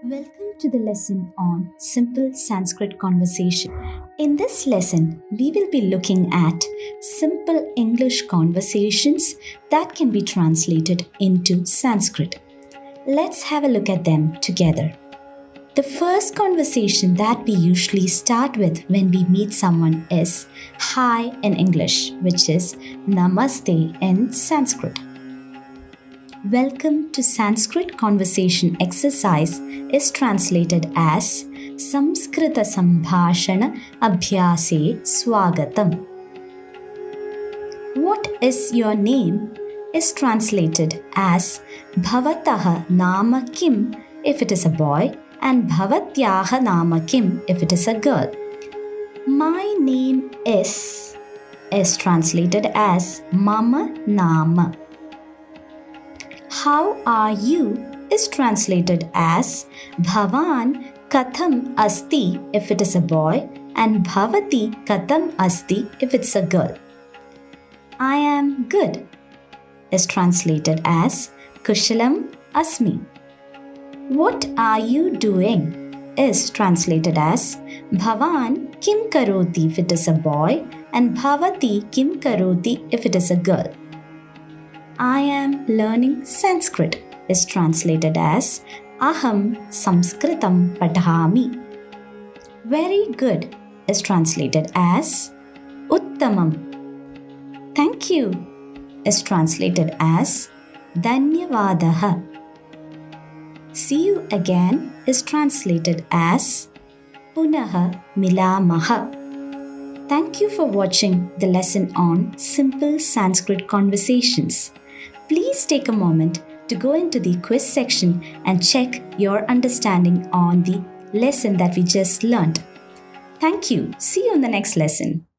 Welcome to the lesson on simple Sanskrit conversation. In this lesson, we will be looking at simple English conversations that can be translated into Sanskrit. Let's have a look at them together. The first conversation that we usually start with when we meet someone is hi in English, which is namaste in Sanskrit. Welcome to Sanskrit conversation exercise is translated as Samskrita Sambhashana Abhyase Swagatam. What is your name is translated as Bhavataha Nama Kim if it is a boy and Bhavatyaha Nama Kim if it is a girl. My name is translated as Mama Nama. How are you is translated as Bhavan Katham Asti if it is a boy and Bhavati Katham Asti if it's a girl. I am good is translated as Kushalam Asmi. What are you doing is translated as Bhavan Kim Karoti if it is a boy and Bhavati Kim Karoti if it is a girl. I am learning Sanskrit is translated as Aham Samskritam Padhami. Very good is translated as Uttamam. Thank you is translated as Dhanyavadaha. See you again is translated as Punaha Milamaha. Thank you for watching the lesson on simple Sanskrit conversations. Please take a moment to go into the quiz section and check your understanding on the lesson that we just learned. Thank you. See you in the next lesson.